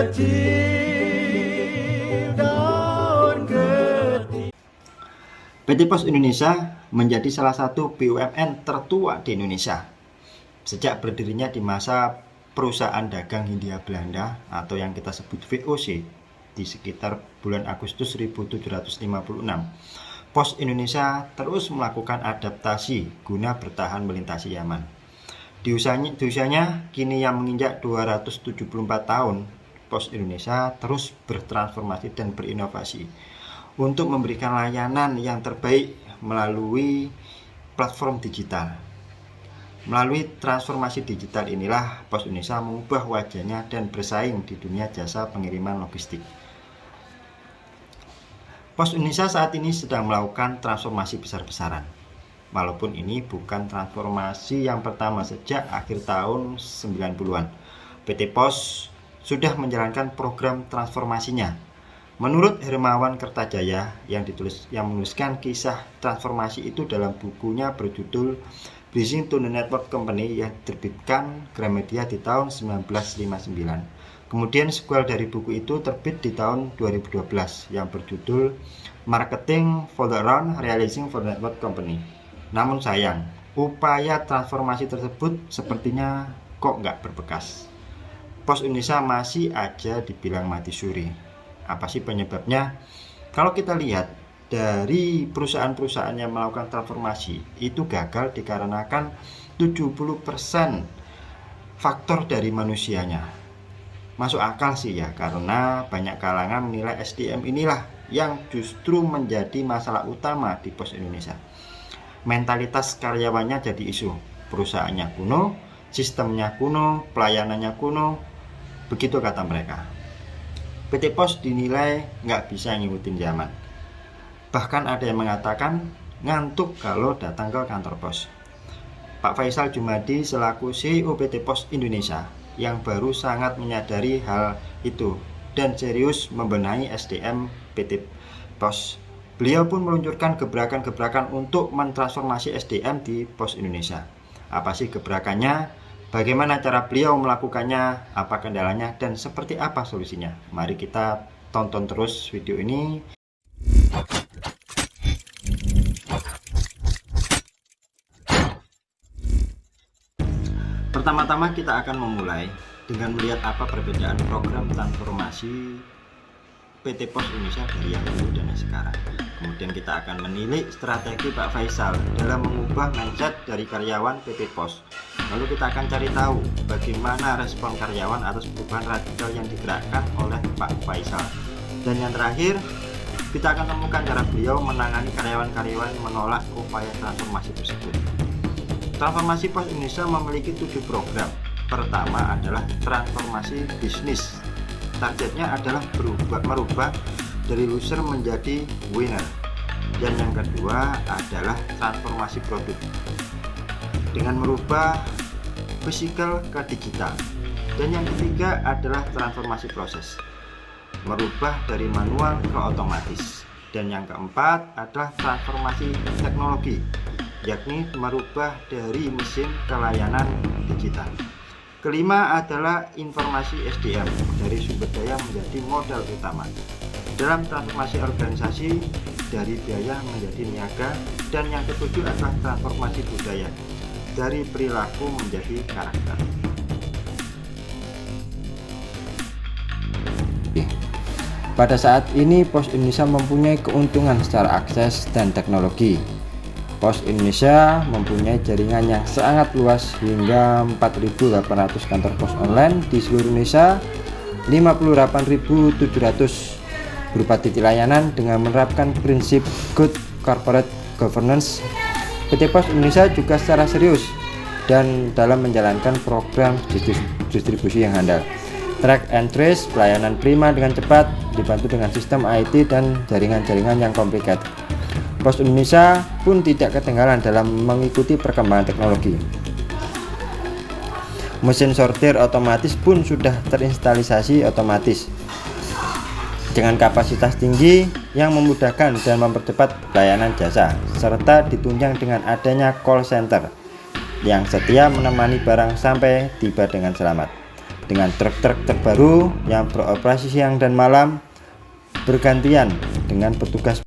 kecil, daun kecil. PT Pos Indonesia menjadi salah satu BUMN tertua di Indonesia. Sejak berdirinya di masa Perusahaan Dagang Hindia Belanda atau yang kita sebut VOC di sekitar bulan Agustus 1756, Pos Indonesia terus melakukan adaptasi guna bertahan melintasi Yaman. Di usianya kini yang menginjak 274 tahun, Pos Indonesia terus bertransformasi dan berinovasi untuk memberikan layanan yang terbaik melalui platform digital. Melalui transformasi digital inilah Pos Indonesia mengubah wajahnya dan bersaing di dunia jasa pengiriman logistik. Pos Indonesia saat ini sedang melakukan transformasi besar-besaran. Walaupun ini bukan transformasi yang pertama sejak akhir tahun 90-an. PT Pos sudah menjalankan program transformasinya. Menurut Hermawan Kertajaya yang menuliskan kisah transformasi itu dalam bukunya berjudul Bridging to the Network Company yang diterbitkan Gramedia di tahun 1959. Kemudian sequel dari buku itu terbit di tahun 2012 yang berjudul Marketing for the Round Realizing for the Network Company. Namun sayang, upaya transformasi tersebut sepertinya kok nggak berbekas. Pos Indonesia masih aja dibilang mati suri. Apa sih penyebabnya? Kalau kita lihat dari perusahaan-perusahaan yang melakukan transformasi itu gagal dikarenakan 70% faktor dari manusianya. Masuk akal sih ya, karena banyak kalangan menilai SDM inilah yang justru menjadi masalah utama di Pos Indonesia. Mentalitas karyawannya jadi isu, perusahaannya kuno, sistemnya kuno, pelayanannya kuno, begitu kata mereka. PT Pos dinilai nggak bisa ngikutin zaman. Bahkan ada yang mengatakan ngantuk kalau datang ke kantor pos. Pak Faisal Jumadi selaku CEO PT Pos Indonesia yang baru sangat menyadari hal itu dan serius membenahi SDM PT Pos. Beliau pun meluncurkan gebrakan-gebrakan untuk mentransformasi SDM di Pos Indonesia. Apa sih gebrakannya? Bagaimana cara beliau melakukannya? Apa kendalanya? Dan seperti apa solusinya? Mari kita tonton terus video ini. Pertama-tama kita akan memulai dengan melihat apa perbedaan program transformasi PT Pos Indonesia dari yang dulu dan yang sekarang. Kemudian kita akan menilik strategi Pak Faisal dalam mengubah mindset dari karyawan PT Pos. Lalu kita akan cari tahu bagaimana respon karyawan atas perubahan radikal yang digerakkan oleh Pak Faisal. Dan yang terakhir, kita akan temukan cara beliau menangani karyawan-karyawan menolak upaya transformasi tersebut. Transformasi Pos Indonesia memiliki 7 program. Pertama adalah transformasi bisnis. Targetnya adalah merubah dari loser menjadi winner. Dan yang kedua adalah transformasi produk dengan merubah fisikal ke digital. Dan yang ketiga adalah transformasi proses, merubah dari manual ke otomatis. Dan yang keempat adalah transformasi teknologi, yakni merubah dari mesin ke layanan digital. Kelima adalah informasi SDM, dari sumber daya menjadi modal utama. Dalam transformasi organisasi, dari biaya menjadi niaga. Dan yang ketujuh adalah transformasi budaya, dari perilaku menjadi karakter. Pada saat ini Pos Indonesia mempunyai keuntungan secara akses dan teknologi. Pos Indonesia mempunyai jaringan yang sangat luas hingga 4.800 kantor pos online di seluruh Indonesia, 58.700 berupa titik layanan dengan menerapkan prinsip good corporate governance. PT Pos Indonesia juga secara serius dan dalam menjalankan program distribusi yang handal. Track and trace, pelayanan prima dengan cepat, dibantu dengan sistem IT dan jaringan-jaringan yang komplikated. Pos Indonesia pun tidak ketinggalan dalam mengikuti perkembangan teknologi. Mesin sortir otomatis pun sudah terinstalisasi otomatis dengan kapasitas tinggi yang memudahkan dan mempercepat pelayanan jasa, serta ditunjang dengan adanya call center yang setia menemani barang sampai tiba dengan selamat. dengan truk-truk terbaru yang beroperasi siang dan malam bergantian dengan petugas